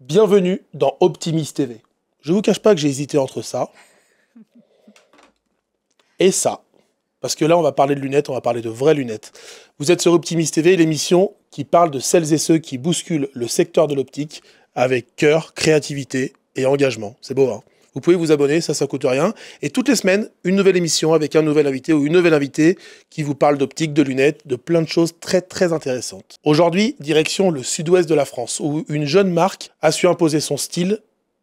Bienvenue dans Optimis TV. Je ne vous cache pas que j'ai hésité entre ça et ça. Parce que là, on va parler de lunettes, on va parler de vraies lunettes. Vous êtes sur Optimis TV, l'émission qui parle de celles et ceux qui bousculent le secteur de l'optique avec cœur, créativité et engagement. C'est beau, hein? Vous pouvez vous abonner, ça coûte rien. Et toutes les semaines, une nouvelle émission avec un nouvel invité ou une nouvelle invitée qui vous parle d'optique, de lunettes, de plein de choses très très intéressantes. Aujourd'hui, direction le sud-ouest de la France, où une jeune marque a su imposer son style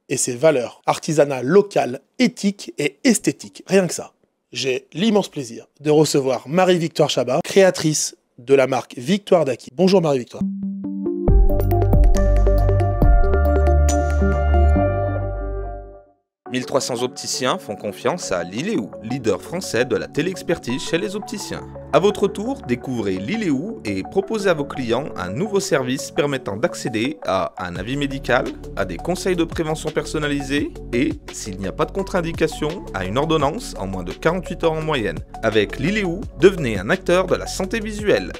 et ses valeurs. Artisanat local, éthique et esthétique. Rien que ça. J'ai l'immense plaisir de recevoir Marie-Victoire Chabat, créatrice de la marque Victoire d'Aki. Bonjour Marie-Victoire. « 1300 opticiens font confiance à Liléou, leader français de la téléexpertise chez les opticiens. À votre tour, découvrez Liléou et proposez à vos clients un nouveau service permettant d'accéder à un avis médical, à des conseils de prévention personnalisés et, s'il n'y a pas de contre-indication, à une ordonnance en moins de 48 heures en moyenne. Avec Liléou, devenez un acteur de la santé visuelle. »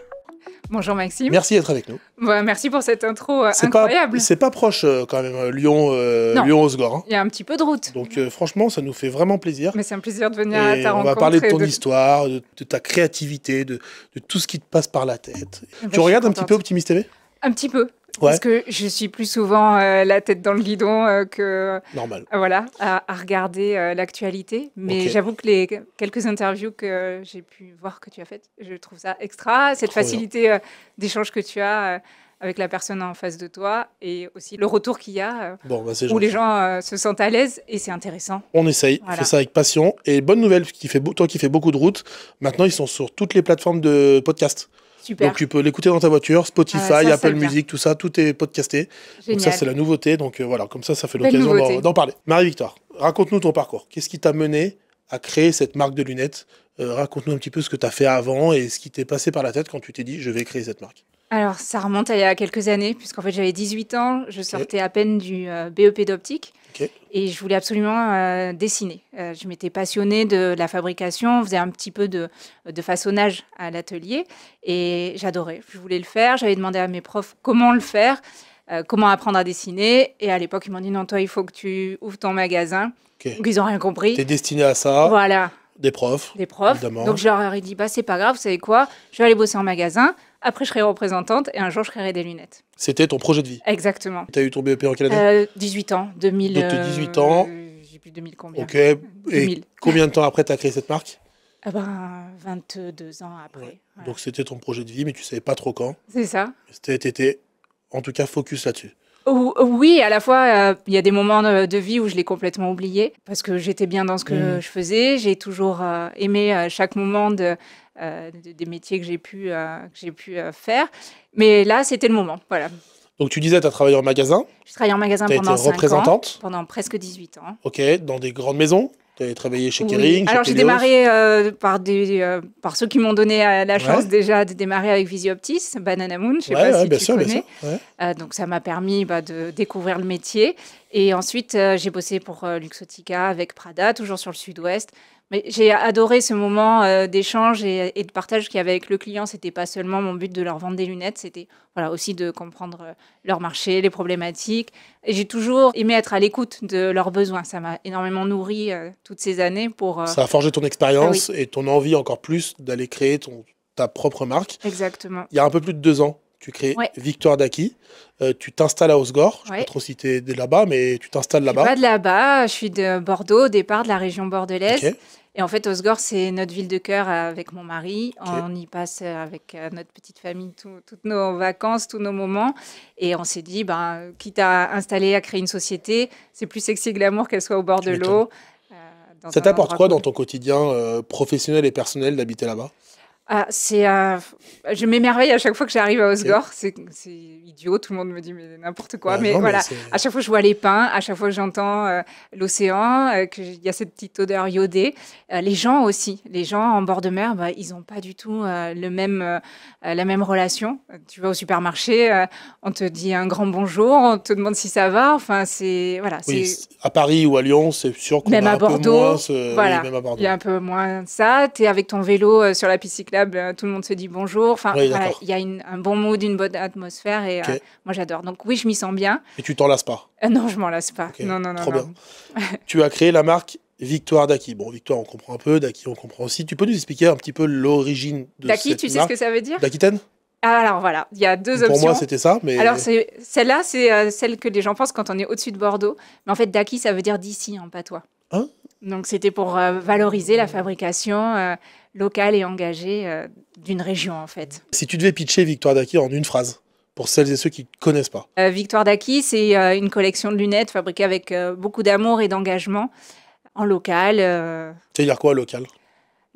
Bonjour Maxime. Merci d'être avec nous. Ouais, merci pour cette intro incroyable. C'est pas proche quand même, Lyon-Osgore. Hein. Il y a un petit peu de route. Donc franchement, ça nous fait vraiment plaisir. Mais c'est un plaisir de venir à ta rencontre. On va parler de ton histoire, de ta créativité, de tout ce qui te passe par la tête. Tu regardes un petit peu Optimis TV ? Un petit peu. Ouais. Parce que je suis plus souvent la tête dans le guidon que normal. Voilà, à regarder l'actualité. Mais j'avoue que les quelques interviews que j'ai pu voir que tu as faites, je trouve ça extra. Cette facilité d'échange que tu as avec la personne en face de toi et aussi le retour qu'il y a où les gens se sentent à l'aise et c'est intéressant. On essaye, on fait ça avec passion. Et bonne nouvelle, toi qui fais beaucoup de routes, maintenant ils sont sur toutes les plateformes de podcast. Super. Donc tu peux l'écouter dans ta voiture, Spotify, Apple Music, tout ça, tout est podcasté. Génial. Donc ça c'est la nouveauté, donc voilà, comme ça fait l'occasion d'en parler. Marie-Victoire, raconte-nous ton parcours. Qu'est-ce qui t'a mené à créer cette marque de lunettes? Raconte-nous un petit peu ce que tu as fait avant et ce qui t'est passé par la tête quand tu t'es dit je vais créer cette marque. Alors ça remonte à il y a quelques années, puisqu'en fait j'avais 18 ans, je sortais à peine du BEP d'optique. Et je voulais absolument dessiner. Je m'étais passionnée de la fabrication, on faisait un petit peu de façonnage à l'atelier et j'adorais. Je voulais le faire, j'avais demandé à mes profs comment le faire, comment apprendre à dessiner. Et à l'époque, ils m'ont dit non, toi, il faut que tu ouvres ton magasin. Donc ils n'ont rien compris. T'es destiné à ça. Voilà. Des profs. Évidemment. Donc je leur ai dit, c'est pas grave, vous savez quoi, je vais aller bosser en magasin. Après, je serai représentante et un jour, je créerai des lunettes. C'était ton projet de vie. Exactement. Tu as eu ton BEP en quelle année 18 ans. 2000. Donc, 18 ans. J'ai plus 2000 combien. Ok. Et 2000. Combien de temps après tu as créé cette marque 22 ans après. Ouais. Voilà. Donc, c'était ton projet de vie, mais tu ne savais pas trop quand. C'est ça. Tu étais, en tout cas, focus là-dessus. Oui, à la fois, il y a des moments de vie où je l'ai complètement oublié parce que j'étais bien dans ce que je faisais. J'ai toujours aimé chaque moment des métiers que j'ai pu faire. Mais là, c'était le moment. Voilà. Donc, tu disais, tu as travaillé en magasin. J'ai travaillé en magasin pendant 5 ans. Représentante. Pendant presque 18 ans. Ok, dans des grandes maisons. Tu avais travaillé chez Kering. Alors, j'ai démarré par ceux qui m'ont donné la chance déjà de démarrer avec Visioptis, Banana Moon, je ne sais pas si tu connais. Donc, ça m'a permis de découvrir le métier. Et ensuite, j'ai bossé pour Luxottica avec Prada, toujours sur le sud-ouest. Mais j'ai adoré ce moment d'échange et de partage qu'il y avait avec le client. C'était pas seulement mon but de leur vendre des lunettes, c'était aussi de comprendre leur marché, les problématiques. Et j'ai toujours aimé être à l'écoute de leurs besoins. Ça m'a énormément nourri toutes ces années pour... Ça a forgé ton expérience et ton envie encore plus d'aller créer ta propre marque. Exactement. Il y a un peu plus de 2 ans, tu crées Victoire d'Aki. Tu t'installes à Osgore. Je ne sais pas trop si tu es de là-bas, mais tu t'installes là-bas. Je suis pas de là-bas. Je suis de Bordeaux, au départ, de la région bordelaise. Okay. Et en fait, Osgore, c'est notre ville de cœur avec mon mari. Okay. On y passe avec notre petite famille toutes nos vacances, tous nos moments. Et on s'est dit, quitte à installer, à créer une société, c'est plus sexy et glamour qu'elle soit au bord de l'eau. Ça t'apporte quoi dans ton quotidien professionnel et personnel d'habiter là-bas ? Je m'émerveille à chaque fois que j'arrive à Osgore. C'est idiot, tout le monde me dit mais n'importe quoi. Mais voilà, à chaque fois que je vois les pins, à chaque fois que j'entends l'océan, qu'il y a cette petite odeur iodée. Les gens aussi, les gens en bord de mer, ils n'ont pas du tout la même relation. Tu vas au supermarché, on te dit un grand bonjour, on te demande si ça va. Enfin, à Paris ou à Lyon, c'est sûr qu'on a un peu moins il y a un peu moins ça. Tu es avec ton vélo sur la piste cyclable. agréable. Tout le monde se dit bonjour. Enfin, Oui, voilà, il y a un bon mood, une bonne atmosphère. Et moi, j'adore. Donc oui, je m'y sens bien. Et tu t'en lasses pas? Non, je m'en lasse pas. Okay. Non. Trop bien. Tu as créé la marque Victoire d'Aki. Bon, Victoire, on comprend un peu. D'Aki, on comprend aussi. Tu peux nous expliquer un petit peu l'origine de d'Aki, tu sais ce que ça veut dire? D'Aquitaine? Alors voilà, il y a deux options. Pour moi, c'était ça. Mais... Alors celle-là, c'est celle que les gens pensent quand on est au-dessus de Bordeaux. Mais en fait, d'Aki, ça veut dire d'ici en patois. Hein? Donc c'était pour valoriser la fabrication locale et engagée d'une région, en fait. Si tu devais pitcher Victoire d'Aki en une phrase, pour celles et ceux qui ne connaissent pas. Victoire d'Aki, c'est une collection de lunettes fabriquée avec beaucoup d'amour et d'engagement en local. Ça veut dire quoi, local?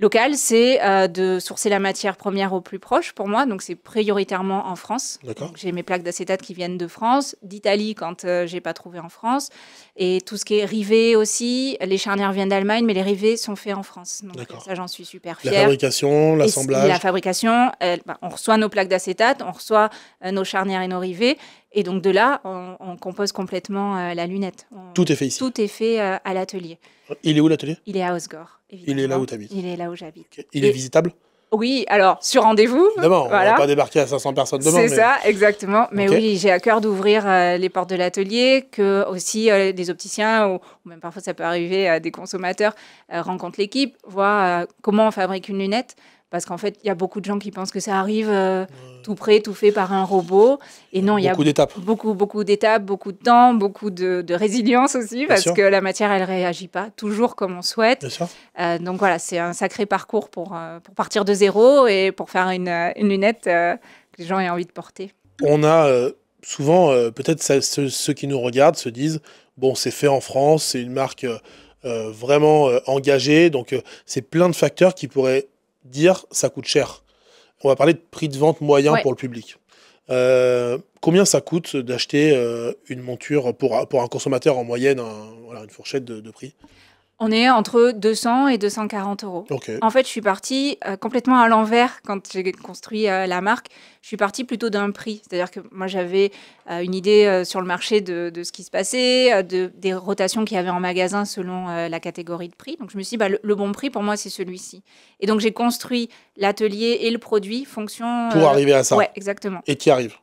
Local, c'est de sourcer la matière première au plus proche pour moi. Donc, c'est prioritairement en France. J'ai mes plaques d'acétate qui viennent de France, d'Italie quand j'ai pas trouvé en France. Et tout ce qui est rivet aussi. Les charnières viennent d'Allemagne, mais les rivets sont faits en France. Donc, ça, j'en suis super fière. La fabrication, l'assemblage. La fabrication, on reçoit nos plaques d'acétate, on reçoit nos charnières et nos rivets. Et donc, de là, on compose complètement la lunette. Tout est fait ici? Tout est fait à l'atelier. Il est où l'atelier? Il est à Osgore. Il est là où tu habites? Il est là où j'habite. Okay. Il est visitable? Oui, alors, sur rendez-vous. Évidemment, voilà. On ne va pas débarquer à 500 personnes demain. C'est ça, exactement. Mais oui, j'ai à cœur d'ouvrir les portes de l'atelier, que aussi des opticiens, ou même parfois ça peut arriver, des consommateurs rencontrent l'équipe, voient comment on fabrique une lunette. Parce qu'en fait, il y a beaucoup de gens qui pensent que ça arrive tout prêt, tout fait par un robot. Et non, il y a beaucoup d'étapes, beaucoup de temps, beaucoup de résilience aussi, parce que la matière, elle ne réagit pas toujours comme on souhaite. Bien sûr. Donc voilà, c'est un sacré parcours pour partir de zéro et pour faire une lunette que les gens aient envie de porter. On a souvent, peut-être ceux qui nous regardent se disent, bon, c'est fait en France, c'est une marque vraiment engagée, donc c'est plein de facteurs qui pourraient dire ça coûte cher. On va parler de prix de vente moyen pour le public. Combien ça coûte d'acheter une monture pour un consommateur en moyenne, une fourchette de prix? On est entre 200 et 240 euros. Okay. En fait, je suis partie complètement à l'envers quand j'ai construit la marque. Je suis partie plutôt d'un prix. C'est-à-dire que moi, j'avais une idée sur le marché de ce qui se passait, des rotations qu'il y avait en magasin selon la catégorie de prix. Donc, je me suis dit, le bon prix, pour moi, c'est celui-ci. Et donc, j'ai construit l'atelier et le produit fonction... Pour arriver à ça. Oui, exactement. Et tu y arrives?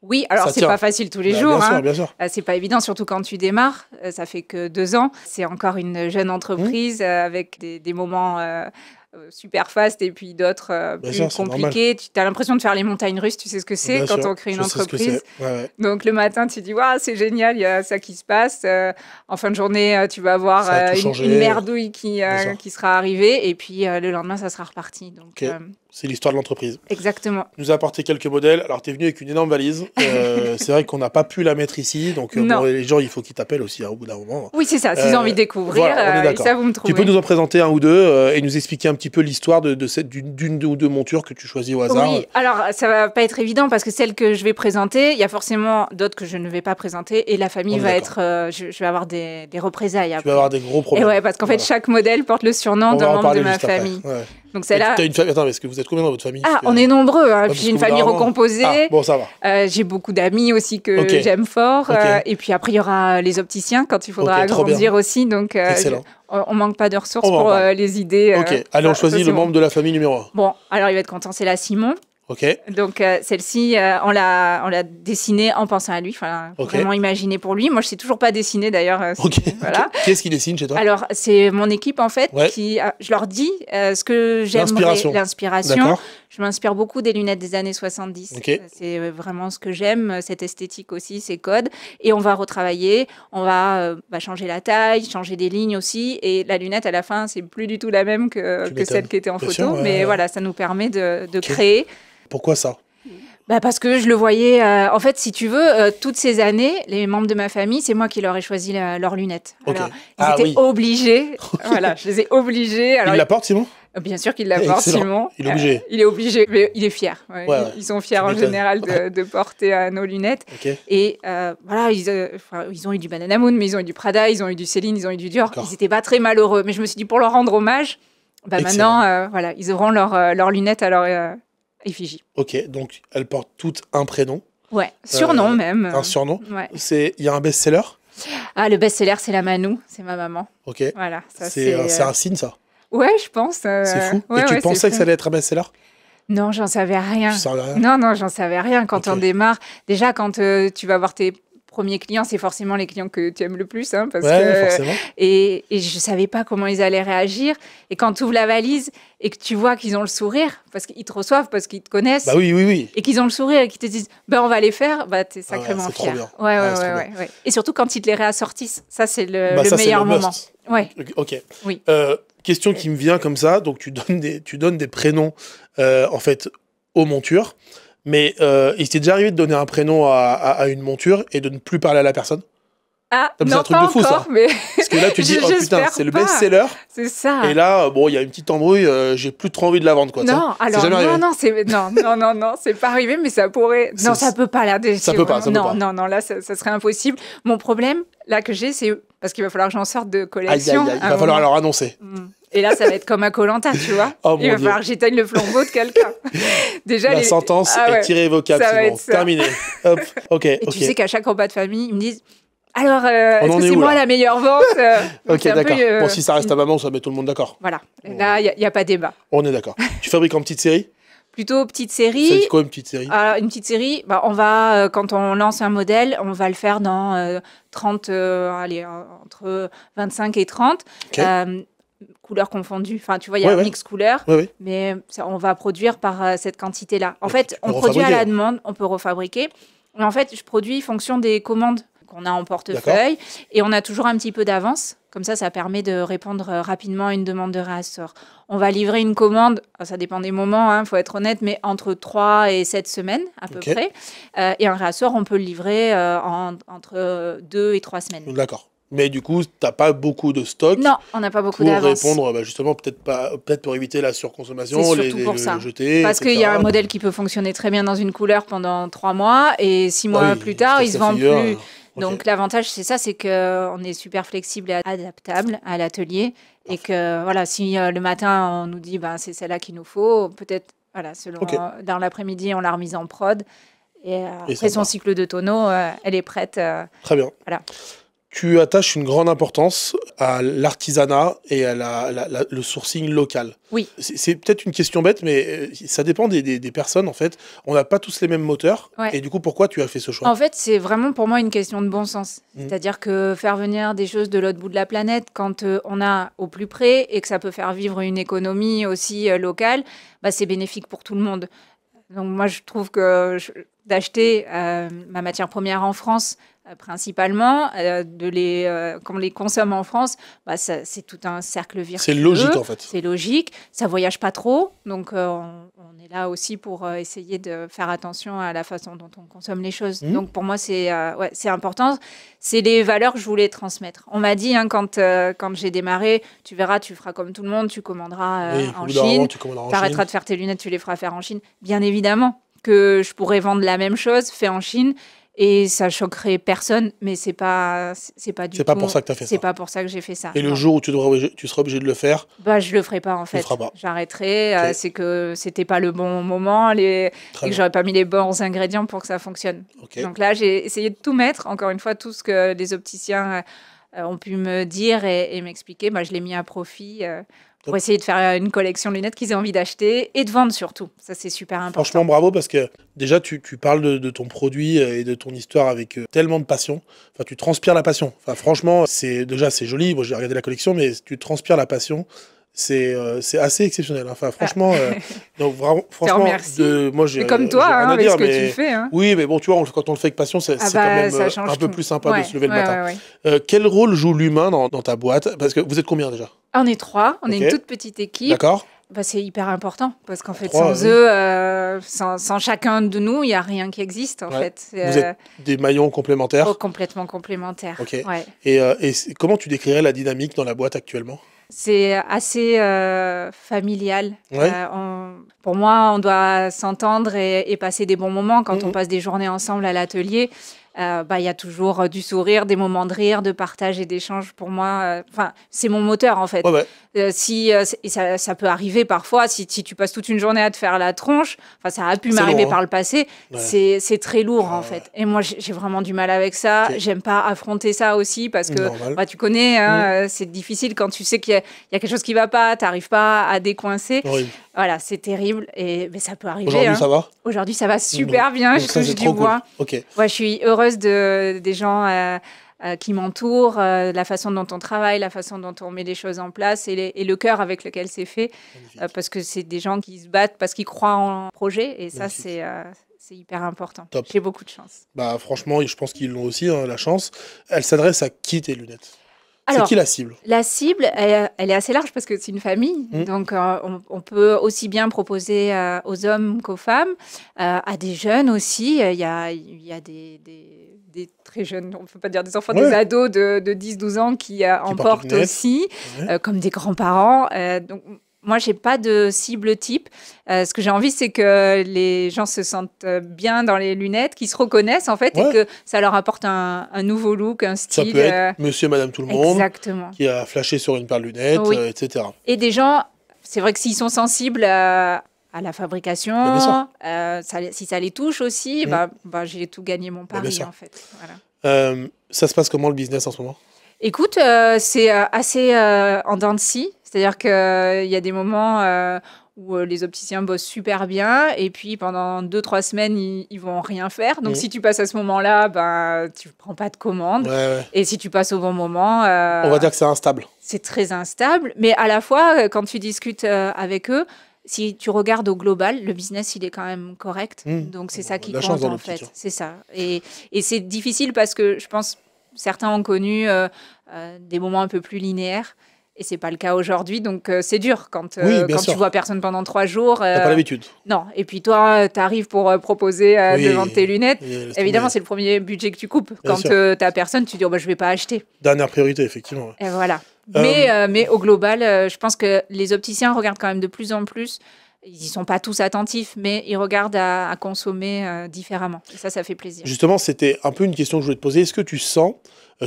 Oui, alors c'est pas facile tous les jours. Bien sûr. C'est pas évident, surtout quand tu démarres. Ça fait que 2 ans. C'est encore une jeune entreprise avec des moments super fast et puis d'autres plus compliqués. Tu as l'impression de faire les montagnes russes, tu sais ce que c'est quand on crée une entreprise. Donc le matin, tu dis waouh, c'est génial, il y a ça qui se passe. En fin de journée, tu vas avoir une merdouille qui sera arrivée et puis le lendemain, ça sera reparti. Donc, c'est l'histoire de l'entreprise. Exactement. Tu nous as apporté quelques modèles. Alors, tu es venu avec une énorme valise. C'est vrai qu'on n'a pas pu la mettre ici. Donc, les gens, il faut qu'ils t'appellent aussi au bout d'un moment. Oui, c'est ça. S'ils ont envie de découvrir, ça, vous me trouvez. Tu peux nous en présenter un ou deux et nous expliquer un petit peu l'histoire d'une ou deux montures que tu choisis au hasard? Oui, alors, ça va pas être évident parce que celle que je vais présenter, il y a forcément d'autres que je ne vais pas présenter et la famille va être... je vais avoir des représailles après. Tu vas avoir des gros problèmes. Et ouais, parce qu'en fait, chaque modèle porte le surnom d'un membre de ma famille. Donc celle-là. Attends, est-ce que vous êtes combien dans votre famille? On est nombreux. Puis j'ai une famille recomposée. Bon, ça va. J'ai beaucoup d'amis aussi que j'aime fort. Et puis après, il y aura les opticiens quand il faudra agrandir aussi. Donc, on manque pas de ressources pour les idées. Allez, on choisit le membre de la famille numéro 1. Bon, alors il va être content, c'est la Simon. Donc celle-ci, on l'a dessinée en pensant à lui, vraiment imaginée pour lui. Moi, je sais toujours pas dessiner d'ailleurs. Voilà. Qui est-ce qui dessine chez toi? Alors, c'est mon équipe en fait qui, je leur dis ce que j'aimerais. L'inspiration. Je m'inspire beaucoup des lunettes des années 70. C'est vraiment ce que j'aime, cette esthétique aussi, ces codes. Et on va retravailler, on va changer la taille, changer des lignes aussi. Et la lunette, à la fin, c'est plus du tout la même que celle qui était en photo. Mais voilà, ça nous permet de créer. Pourquoi ça? Parce que je le voyais... en fait, si tu veux, toutes ces années, les membres de ma famille, c'est moi qui leur ai choisi leurs lunettes. Alors, ils étaient obligés. Voilà, je les ai obligés. Alors, il la porte, Simon? Bien sûr qu'il la porte, Simon. Il est obligé. Il est obligé, mais il est fier. Ils sont fiers en général de porter nos lunettes. Et voilà, ils ont eu du Banana Moon, mais ils ont eu du Prada, ils ont eu du Céline, ils ont eu du Dior. Ils n'étaient pas très malheureux. Mais je me suis dit, pour leur rendre hommage, maintenant, voilà, ils auront leurs lunettes à leur effigie. Donc elles portent toutes un prénom. Ouais, surnom même. Un surnom. Ouais. Il y a un best-seller? Le best-seller, c'est la Manou, c'est ma maman. Voilà, c'est un signe, ça? Ouais, je pense. C'est fou. Et tu pensais que ça allait être un best-seller? Non, j'en savais rien. Tu savais rien? Non, j'en savais rien. Quand on démarre, déjà, quand tu vas voir tes premiers clients, c'est forcément les clients que tu aimes le plus. Hein, forcément. Et je ne savais pas comment ils allaient réagir. Et quand tu ouvres la valise et que tu vois qu'ils ont le sourire, parce qu'ils te reçoivent, parce qu'ils te connaissent. Bah oui. Et qu'ils ont le sourire et qu'ils te disent, on va les faire, tu es sacrément fier. Ouais. Et surtout quand ils te les réassortissent. Ça, c'est le meilleur moment. Ouais. Ok. Oui. Question qui me vient comme ça. Donc, tu donnes des prénoms, en fait, aux montures. Mais il t'est déjà arrivé de donner un prénom à une monture et de ne plus parler à la personne? Ah, non, un truc pas de fou, encore, ça. Mais... Parce que là, tu dis, oh putain, c'est le best-seller. C'est ça. Et là, il y a une petite embrouille, j'ai plus trop envie de la vendre, quoi. Non, alors, non, c'est pas arrivé, mais ça pourrait. Non, ça peut pas, là. Ça peut pas, Non, là, ça serait impossible. Mon problème, là, que j'ai, c'est parce qu'il va falloir que j'en sorte de collection. Il va falloir leur annoncer. Et là, ça va être comme à Koh-Lanta, tu vois. Il va falloir que j'éteigne le flambeau de quelqu'un. Déjà, la sentence est irrévocable, c'est bon, terminé. Hop, ok. Et tu sais qu'à chaque repas de famille, ils me disent, alors, est-ce que c'est moi la meilleure vente? Ok, d'accord. Bon, si ça reste à maman, ça met tout le monde d'accord. Voilà. Là, il n'y a pas débat. On est d'accord. Tu fabriques en petite série? Plutôt petite série. C'est quoi une petite série? Alors, une petite série, on va, quand on lance un modèle, on va le faire dans 30, entre 25 et 30. Okay. Couleurs confondues. Enfin, tu vois, il y a un mix couleur, mais on va produire par cette quantité-là. En fait, on produit à la demande, on peut refabriquer. Et en fait, je produis en fonction des commandes qu'on a en portefeuille et on a toujours un petit peu d'avance. Comme ça permet de répondre rapidement à une demande de réassort. On va livrer une commande, ça dépend des moments, il faut être honnête, mais entre 3 et 7 semaines à peu près. Et un réassort, on peut le livrer entre 2 et 3 semaines. D'accord. Mais du coup, tu n'as pas beaucoup de stock. Non, on n'a pas beaucoup d'avance. Pour répondre, justement, peut-être pour éviter la surconsommation, c'est surtout pour ça. Jeter. Parce qu'il y a un modèle qui peut fonctionner très bien dans une couleur pendant 3 mois et 6 mois plus tard, il ne se vend plus. Donc l'avantage, c'est ça, c'est qu'on est super flexible et adaptable à l'atelier. Et que voilà, si le matin, on nous dit c'est celle-là qu'il nous faut, peut-être dans l'après-midi, on l'a remise en prod. Et après son cycle de tonneau, elle est prête. Très bien. Voilà. Tu attaches une grande importance à l'artisanat et à le sourcing local. Oui. C'est peut-être une question bête, mais ça dépend des personnes, en fait. On n'a pas tous les mêmes moteurs. Ouais. Et du coup, pourquoi tu as fait ce choix? En fait, c'est vraiment pour moi une question de bon sens. C'est-à-dire que faire venir des choses de l'autre bout de la planète, quand on a au plus près et que ça peut faire vivre une économie aussi locale, c'est bénéfique pour tout le monde. Donc moi, je trouve que d'acheter ma matière première en France, principalement, qu'on les consomme en France, c'est tout un cercle vertueux. C'est logique, en fait. C'est logique. Ça ne voyage pas trop. Donc, on est là aussi pour essayer de faire attention à la façon dont on consomme les choses. Donc, pour moi, c'est important. C'est les valeurs que je voulais transmettre. On m'a dit, quand j'ai démarré, tu verras, tu feras comme tout le monde, tu commanderas en Chine. Tu arrêteras de faire tes lunettes, tu les feras faire en Chine. Bien évidemment que je pourrais vendre la même chose fait en Chine. Et ça choquerait personne, mais c'est pas du tout. C'est pas pour ça que tu as fait ça. C'est pas pour ça que j'ai fait ça. Et le jour où tu seras obligé de le faire, je le ferai pas en fait. Tu le feras pas. J'arrêterai. Okay. C'est que c'était pas le bon moment et que j'aurais pas mis les bons ingrédients pour que ça fonctionne. Okay. Donc là, j'ai essayé de tout mettre. Encore une fois, tout ce que les opticiens ont pu me dire et m'expliquer, je l'ai mis à profit. Pour essayer de faire une collection de lunettes qu'ils aient envie d'acheter et de vendre surtout. Ça, c'est super important. Franchement, bravo, parce que déjà, tu parles de ton produit et de ton histoire avec tellement de passion. Enfin, tu transpires la passion. Enfin, franchement, c'est joli. Moi, j'ai regardé la collection, mais tu transpires la passion. C'est assez exceptionnel. Enfin, franchement, donc, vraiment, franchement, moi, c'est comme toi, avec ce que tu fais. Oui, mais bon, tu vois, quand on le fait avec passion, c'est quand même un peu plus sympa de se lever le matin. Quel rôle joue l'humain dans ta boîte? Parce que vous êtes combien déjà? On est 3, on est une toute petite équipe. D'accord. C'est hyper important parce qu'en fait, sans eux, sans chacun de nous, il n'y a rien qui existe en fait. Vous êtes des maillons complémentaires? Complètement complémentaires. Okay. Ouais. Et comment tu décrirais la dynamique dans la boîte actuellement? C'est assez familial. Ouais. Pour moi, on doit s'entendre et passer des bons moments quand on passe des journées ensemble à l'atelier. y a toujours du sourire, des moments de rire, de partage et d'échange. Pour moi, c'est mon moteur en fait. Ça peut arriver parfois, si tu passes toute une journée à te faire la tronche, ça a pu m'arriver par le passé, c'est très lourd en fait. Et moi, j'ai vraiment du mal avec ça. J'aime pas affronter ça aussi parce que tu connais, c'est difficile quand tu sais qu'il y a quelque chose qui va pas, t'arrives pas à décoincer. Voilà, c'est terrible mais ça peut arriver. Aujourd'hui, ça va ? Aujourd'hui, ça va super bien. Je touche du bois. Cool. Je suis heureuse des gens qui m'entourent, la façon dont on travaille, la façon dont on met les choses en place et le cœur avec lequel c'est fait. Parce que c'est des gens qui se battent parce qu'ils croient en projet. Et ça, c'est hyper important. Top. J'ai beaucoup de chance. Franchement, je pense qu'ils l'ont aussi, la chance. Elle s'adresse à qui, tes lunettes ? C'est qui la cible ? La cible, elle est assez large parce que c'est une famille. Donc, on peut aussi bien proposer aux hommes qu'aux femmes, à des jeunes aussi. Il y a des très jeunes, on ne peut pas dire des enfants, des ados de 10-12 ans qui en portent aussi, comme des grands-parents. Donc, moi, je n'ai pas de cible type. Ce que j'ai envie, c'est que les gens se sentent bien dans les lunettes, qu'ils se reconnaissent, en fait, et que ça leur apporte un nouveau look, un style. Ça peut être monsieur, madame, tout le monde. Exactement. Qui a flashé sur une paire de lunettes, etc. Et des gens, c'est vrai que s'ils sont sensibles à la fabrication, si ça les touche aussi, j'ai tout gagné mon pari, en fait. Voilà. Ça se passe comment, le business, en ce moment ? Écoute, c'est assez en dents de scie. C'est-à-dire qu'il y a des moments où les opticiens bossent super bien et puis pendant 2-3 semaines, ils vont rien faire. Donc, si tu passes à ce moment-là, tu ne prends pas de commande. Et si tu passes au bon moment... on va dire que c'est instable. C'est très instable. Mais à la fois, quand tu discutes avec eux, si tu regardes au global, le business, il est quand même correct. Donc, c'est ça qui compte, en fait. C'est ça. Et c'est difficile parce que je pense certains ont connu des moments un peu plus linéaires. Et c'est pas le cas aujourd'hui, donc c'est dur quand tu vois personne pendant 3 jours. T'as pas l'habitude. Non, et puis toi, t'arrives pour proposer de vendre tes lunettes. Évidemment, c'est le premier budget que tu coupes. Quand t'as personne, tu dis je vais pas acheter. Dernière priorité, effectivement. Et voilà. Mais au global, je pense que les opticiens regardent quand même de plus en plus. Ils n'y sont pas tous attentifs, mais ils regardent à consommer différemment. Et ça fait plaisir. Justement, c'était un peu une question que je voulais te poser. Est-ce que tu sens,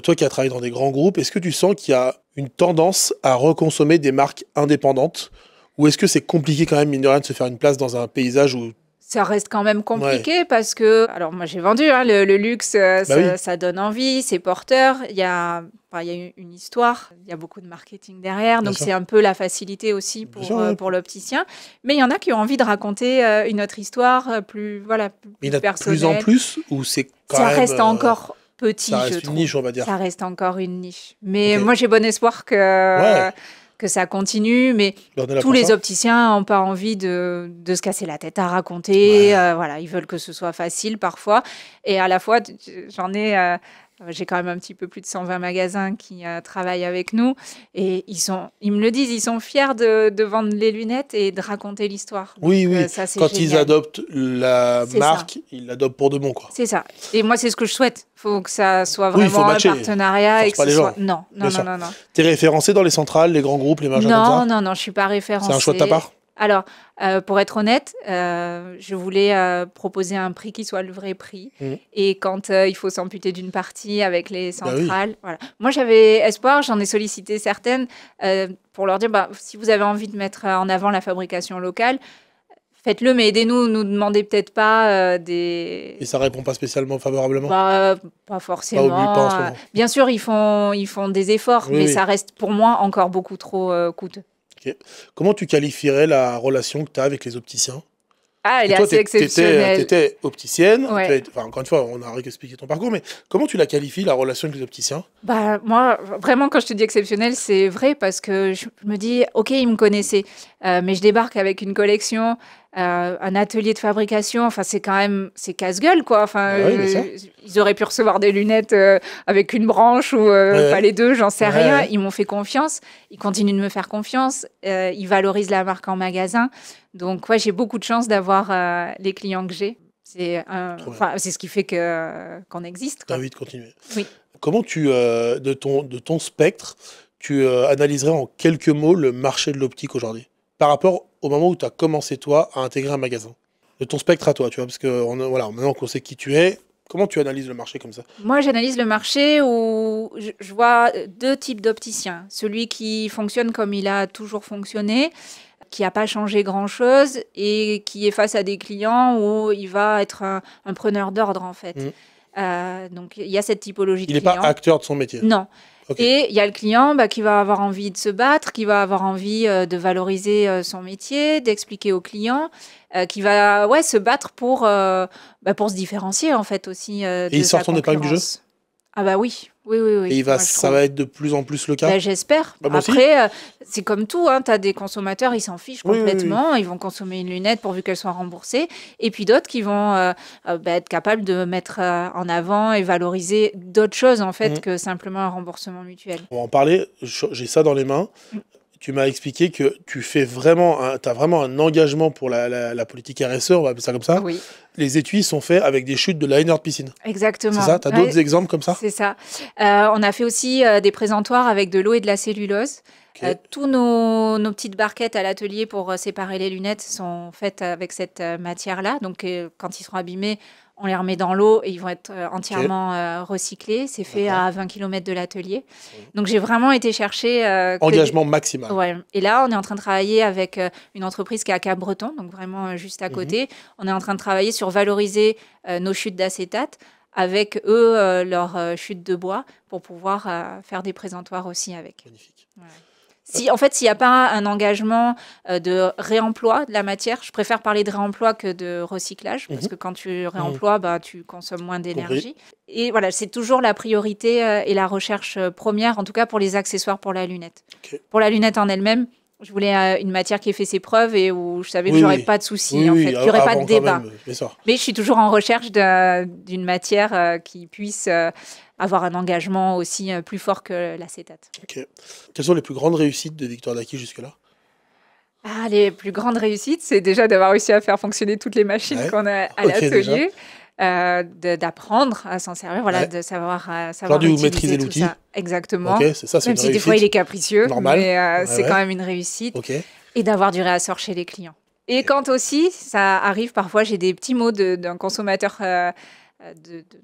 toi qui as travaillé dans des grands groupes, est-ce que tu sens qu'il y a une tendance à reconsommer des marques indépendantes ? Ou est-ce que c'est compliqué quand même, mine de rien, de se faire une place dans un paysage où... Ça reste quand même compliqué parce que... Alors moi, j'ai vendu, le luxe, ça donne envie, c'est porteur. Il y a une histoire, il y a beaucoup de marketing derrière. Donc, c'est un peu la facilité aussi pour l'opticien. Mais il y en a qui ont envie de raconter une autre histoire plus personnelle. Il y en a de plus en plus ou c'est quand même... Ça reste encore petit, ça reste une niche, on va dire. Ça reste encore une niche. Mais moi, j'ai bon espoir que ça continue, mais tous les opticiens n'ont pas envie de se casser la tête à raconter. Ils veulent que ce soit facile parfois. Et à la fois, j'ai quand même un petit peu plus de 120 magasins qui travaillent avec nous. Et ils me le disent, ils sont fiers de vendre les lunettes et de raconter l'histoire. Oui. Ça, quand génial. Ils adoptent la marque, ils l'adoptent pour de bon, quoi. C'est ça. Et moi, c'est ce que je souhaite. Il faut que ça soit vraiment un partenariat. Non. Tu es référencé dans les centrales, les grands groupes, les magasins comme ça ? Non, je ne suis pas référencée. C'est un choix de ta part ? Alors, pour être honnête, je voulais proposer un prix qui soit le vrai prix. Et quand il faut s'amputer d'une partie avec les centrales, voilà. Moi, j'avais espoir, j'en ai sollicité certaines pour leur dire, si vous avez envie de mettre en avant la fabrication locale, faites-le, mais aidez-nous, nous demandez peut-être pas des... Et ça répond pas spécialement favorablement ? Pas forcément. Pas en ce moment. Bien sûr, ils font des efforts, mais ça reste pour moi encore beaucoup trop coûteux. Okay. Comment tu qualifierais la relation que tu as avec les opticiens ? Elle est assez exceptionnelle. Tu étais opticienne. Encore une fois, on a expliqué ton parcours, mais comment tu la qualifies, la relation avec les opticiens ? Moi, vraiment, quand je te dis exceptionnel, c'est vrai parce que je me dis, OK, ils me connaissaient, mais je débarque avec une collection, un atelier de fabrication. C'est quand même, c'est casse-gueule, quoi. Ils auraient pu recevoir des lunettes avec une branche ou pas les deux, j'en sais rien. Ils m'ont fait confiance. Ils continuent de me faire confiance. Ils valorisent la marque en magasin. Donc, j'ai beaucoup de chance d'avoir les clients que j'ai. C'est ce qui fait qu'on existe. Tu as envie de continuer. Oui. Comment de ton spectre, tu analyserais en quelques mots le marché de l'optique aujourd'hui par rapport au moment où tu as commencé, toi, à intégrer un magasin ? De ton spectre à toi, tu vois, parce que maintenant qu'on sait qui tu es, Comment tu analyses le marché comme ça? Moi, j'analyse le marché où je vois deux types d'opticiens. Celui qui fonctionne comme il a toujours fonctionné, qui n'a pas changé grand-chose et qui est face à des clients où il va être un preneur d'ordre, en fait. Donc, il y a cette typologie de client. Il n'est pas acteur de son métier? Non. Okay. Et il y a le client qui va avoir envie de se battre, qui va avoir envie de valoriser son métier, d'expliquer au client, qui va se battre pour se différencier en fait aussi. Et il sort son épingle du jeu? Ah bah oui. Oui. Et ça va être de plus en plus le cas? J'espère. Après, c'est comme tout, tu as des consommateurs, ils s'en fichent complètement, oui. Ils vont consommer une lunette pourvu qu'elle soit remboursée, et puis d'autres qui vont être capables de mettre en avant et valoriser d'autres choses en fait que simplement un remboursement mutuel. On va en parler, j'ai ça dans les mains. Tu m'as expliqué que tu as vraiment un engagement pour la politique RSE, on va appeler ça comme ça. Oui. Les étuis sont faits avec des chutes de liner de piscine. Exactement. C'est ça? Tu as d'autres exemples comme ça? C'est ça. On a fait aussi des présentoirs avec de l'eau et de la cellulose. Okay. Tous nos petites barquettes à l'atelier pour séparer les lunettes sont faites avec cette matière-là. Donc, quand ils seront abîmés, on les remet dans l'eau et ils vont être entièrement recyclés. C'est fait à 20 km de l'atelier. Donc, j'ai vraiment été chercher... engagement maximal. Ouais. Et là, on est en train de travailler avec une entreprise qui est à Cap-Breton, donc vraiment juste à côté. On est en train de travailler sur valoriser nos chutes d'acétate avec eux, leurs chutes de bois pour pouvoir faire des présentoirs aussi avec. Magnifique. Ouais. S'il n'y a pas un engagement de réemploi de la matière, je préfère parler de réemploi que de recyclage, parce que quand tu réemploies, tu consommes moins d'énergie. Et voilà, c'est toujours la priorité et la recherche première, en tout cas pour les accessoires pour la lunette. Okay. Pour la lunette en elle-même, je voulais une matière qui ait fait ses preuves et où je savais que j'aurais pas de soucis, en fait, qu'il n'y aurait pas de débat. Mais je suis toujours en recherche d'une matière qui puisse... avoir un engagement aussi plus fort que l'acétate. Okay. Quelles sont les plus grandes réussites de Victoire d'Aqui jusque-là? Les plus grandes réussites, c'est déjà d'avoir réussi à faire fonctionner toutes les machines qu'on a à l'atelier, d'apprendre à s'en servir, de savoir utiliser maîtriser l'outil. Exactement. Okay, c'est ça, c'est même si des fois il est capricieux, normal. Mais c'est quand même une réussite. Okay. Et d'avoir du réassort chez les clients. Et quand aussi, ça arrive parfois, j'ai des petits mots d'un consommateur...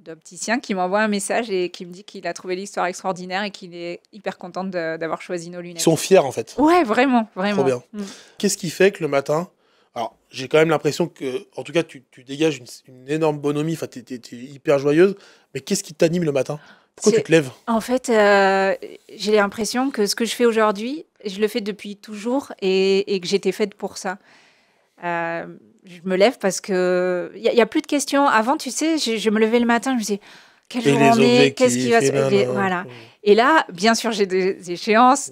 d'opticien qui m'envoie un message et qui me dit qu'il a trouvé l'histoire extraordinaire et qu'il est hyper content d'avoir choisi nos lunettes. Ils sont fiers en fait. Ouais, vraiment. Trop bien. Qu'est-ce qui fait que le matin, alors j'ai quand même l'impression que, en tout cas, tu dégages une énorme bonhomie, enfin, t'es hyper joyeuse, mais qu'est-ce qui t'anime le matin? Pourquoi tu te lèves? En fait, j'ai l'impression que ce que je fais aujourd'hui, je le fais depuis toujours et que j'étais faite pour ça. Je me lève parce que il y a plus de questions. Avant, tu sais, je me levais le matin, je me disais quelle journée, qu'est-ce qui va se passer, voilà. Et là, bien sûr, j'ai des échéances.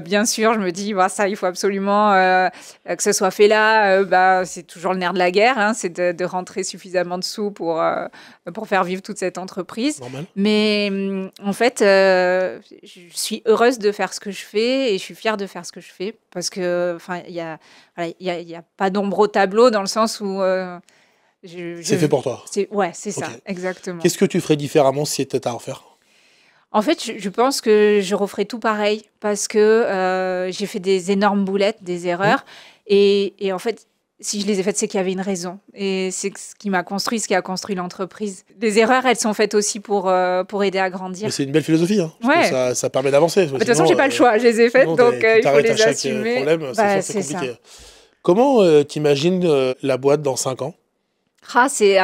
Bien sûr, je me dis ça, il faut absolument que ce soit fait là. C'est toujours le nerf de la guerre, c'est de rentrer suffisamment de sous pour faire vivre toute cette entreprise. Normal. Mais en fait, je suis heureuse de faire ce que je fais et je suis fière de faire ce que je fais parce que il y a pas d'ombre au tableau dans le sens où c'est fait pour toi. C'est ça, exactement. Qu'est-ce que tu ferais différemment si c'était à refaire? En fait, je pense que je referais tout pareil parce que j'ai fait des énormes boulettes, des erreurs. Et en fait, si je les ai faites, c'est qu'il y avait une raison. Et c'est ce qui m'a construit, ce qui a construit l'entreprise. Les erreurs, elles sont faites aussi pour aider à grandir. Mais c'est une belle philosophie, parce que ça permet d'avancer. De toute façon, j'ai pas le choix. Je les ai faites, donc il faut les assumer. Problème, c'est compliqué. Ça. Comment t'imagines la boîte dans 5 ans? Si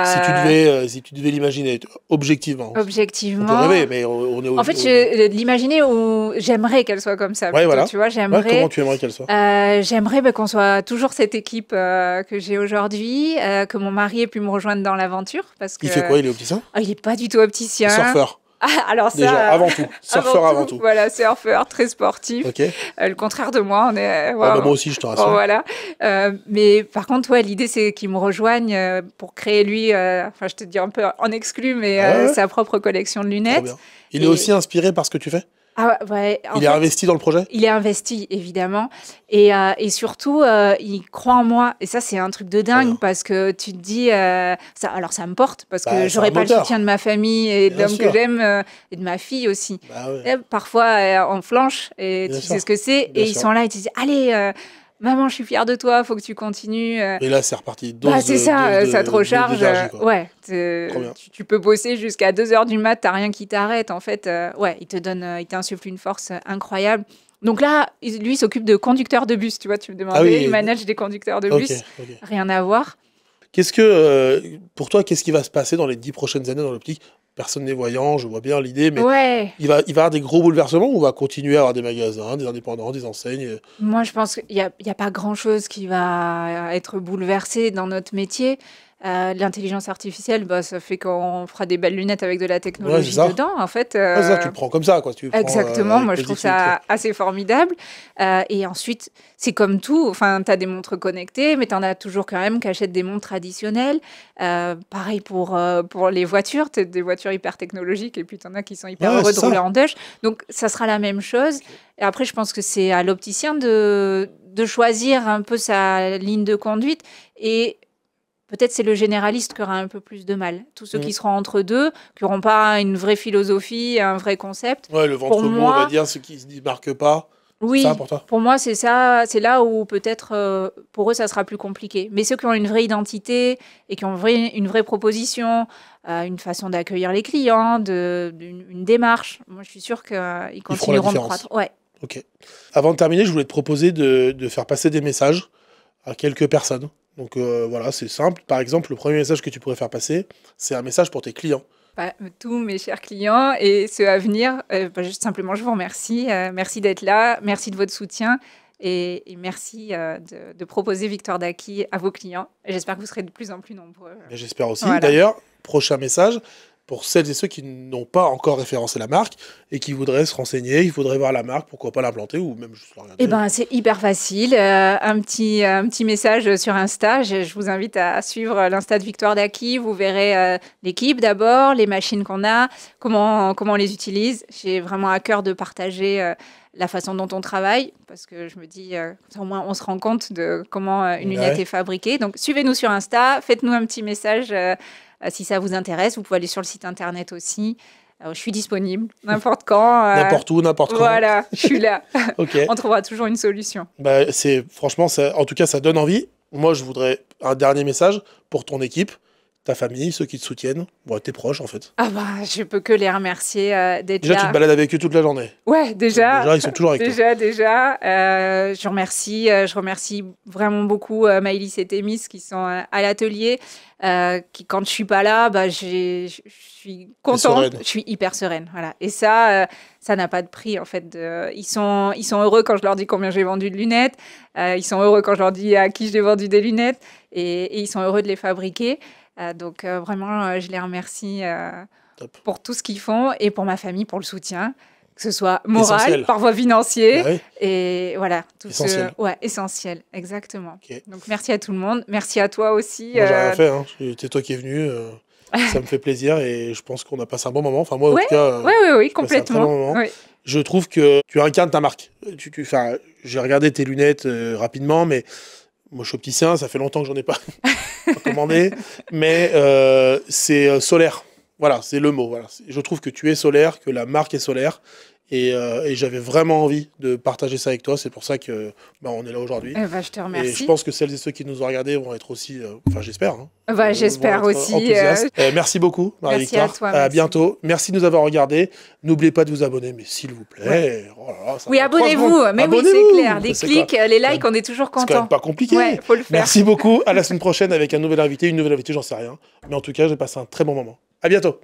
tu devais l'imaginer objectivement. Objectivement. On peut rêver, mais on est. En fait, l'imaginer où j'aimerais qu'elle soit comme ça. Ouais, voilà. Tu vois, j'aimerais. Comment tu aimerais qu'elle soit? J'aimerais qu'on soit toujours cette équipe que j'ai aujourd'hui, que mon mari ait pu me rejoindre dans l'aventure, parce que. Il fait quoi? Il est opticien? Il est pas du tout opticien. Surfeur. Alors ça, déjà, avant tout. Surfeur avant tout. Voilà, surfeur, très sportif. Okay. Le contraire de moi, on est. Moi aussi, je te rassure. Voilà. Mais par contre, l'idée, c'est qu'il me rejoigne pour créer lui, je te dis un peu en exclu, mais sa propre collection de lunettes. Trop bien. Il est aussi inspiré par ce que tu fais? Il est investi dans le projet? Il est investi, évidemment. Et surtout, il croit en moi. Et ça, c'est un truc de dingue parce que tu te dis... ça me porte parce que j'aurais pas le soutien de ma famille et de l'homme que j'aime et de ma fille aussi. Et parfois, on flanche et tu sais ce que c'est. Et ils sont là et tu dis, allez... maman, je suis fière de toi, faut que tu continues. Et là, c'est reparti. C'est ça, ça te recharge. Ouais, tu peux bosser jusqu'à 2h du mat, t'as rien qui t'arrête. En fait, il t'insuffle une force incroyable. Donc là, lui, il s'occupe de conducteurs de bus, tu vois, tu me demandais, il manage des conducteurs de bus, rien à voir. Pour toi, qu'est-ce qui va se passer dans les 10 prochaines années dans l'optique ? Personne n'est voyant, je vois bien l'idée, mais il va y avoir des gros bouleversements ou on va continuer à avoir des magasins, des indépendants, des enseignes ? Moi, je pense qu'il n'y a pas grand-chose qui va être bouleversé dans notre métier. L'intelligence artificielle, ça fait qu'on fera des belles lunettes avec de la technologie dedans, en fait. Ça, tu le prends comme ça, quoi. Exactement, moi je trouve ça assez formidable. Et ensuite, c'est comme tout, enfin, tu as des montres connectées, mais tu en as toujours quand même qui achètent des montres traditionnelles. Pareil pour les voitures, tu as des voitures hyper technologiques et puis tu en as qui sont hyper heureux de rouler en Dutch. Donc, ça sera la même chose. Et après, je pense que c'est à l'opticien de choisir un peu sa ligne de conduite et peut-être c'est le généraliste qui aura un peu plus de mal. Tous ceux qui seront entre deux, qui n'auront pas une vraie philosophie, un vrai concept. Ouais, le ventre mou, on va dire, ceux qui ne se démarquent pas. Oui, ça pour toi ? Pour moi, c'est ça. C'est là où peut-être, pour eux, ça sera plus compliqué. Mais ceux qui ont une vraie identité et qui ont une vraie proposition, une façon d'accueillir les clients, une démarche, moi, je suis sûre qu'ils continueront de croître. Ouais. Ok. Avant de terminer, je voulais te proposer de faire passer des messages à quelques personnes. Donc voilà, c'est simple. Par exemple, le premier message que tu pourrais faire passer, c'est un message pour tes clients. Tous mes chers clients et ceux à venir, juste simplement, je vous remercie. Merci d'être là, merci de votre soutien et merci de proposer Victoire d'Acquis à vos clients. Et j'espère que vous serez de plus en plus nombreux. J'espère aussi. Voilà. D'ailleurs, prochain message, pour celles et ceux qui n'ont pas encore référencé la marque et qui voudraient se renseigner, ils voudraient voir la marque, pourquoi pas l'implanter ou même juste la regarder. C'est hyper facile. Un petit message sur Insta. Je vous invite à suivre l'Insta de Victoire d'Acquis. Vous verrez l'équipe d'abord, les machines qu'on a, comment on les utilise. J'ai vraiment à cœur de partager la façon dont on travaille parce que je me dis, au moins on se rend compte de comment une lunette est fabriquée. Donc suivez-nous sur Insta, faites-nous un petit message si ça vous intéresse. Vous pouvez aller sur le site internet aussi. Je suis disponible n'importe quand. N'importe où, n'importe quand. Voilà, je suis là. On trouvera toujours une solution. Franchement, en tout cas, ça donne envie. Moi, je voudrais un dernier message pour ton équipe, ta famille, ceux qui te soutiennent, tes proches en fait. Je peux que les remercier d'être là. Déjà, tu te balades avec eux toute la journée. Ouais, déjà. Ils sont toujours avec toi. Déjà. Je remercie vraiment beaucoup Maëlys et Thémis qui sont à l'atelier. Qui, quand je suis pas là, je suis contente, je suis hyper sereine. Voilà. Et ça n'a pas de prix en fait. Ils sont heureux quand je leur dis combien j'ai vendu de lunettes. Ils sont heureux quand je leur dis à qui j'ai vendu des lunettes. Et ils sont heureux de les fabriquer. Donc vraiment, je les remercie pour tout ce qu'ils font et pour ma famille, pour le soutien, que ce soit moral, par voie financière, et voilà, tout essentiel. Essentiel, exactement. Donc merci à tout le monde, merci à toi aussi. Moi, j'ai rien fait, c'est toi qui es venu, ça me fait plaisir et je pense qu'on a passé un bon moment. Enfin moi, en tout cas, oui, complètement. Bon je trouve que tu incarnes ta marque. J'ai regardé tes lunettes rapidement, mais moi, je suis opticien, ça fait longtemps que j'en ai pas commandé, mais c'est solaire. Voilà, c'est le mot. Voilà. Je trouve que tu es solaire, que la marque est solaire, et j'avais vraiment envie de partager ça avec toi. C'est pour ça que on est là aujourd'hui. Je te remercie. Et je pense que celles et ceux qui nous ont regardés vont être aussi, j'espère. J'espère aussi. Merci beaucoup, Marie-Victoire. Merci à toi. À bientôt. Merci de nous avoir regardés. N'oubliez pas de vous abonner, mais s'il vous plaît. Abonnez-vous. Mais oui, c'est clair. Les clics, les likes, on est toujours contents. C'est quand même pas compliqué. Faut le faire. Merci beaucoup. À la semaine prochaine avec un nouvel invité, une nouvelle invitée, j'en sais rien. Mais en tout cas, j'ai passé un très bon moment. À bientôt.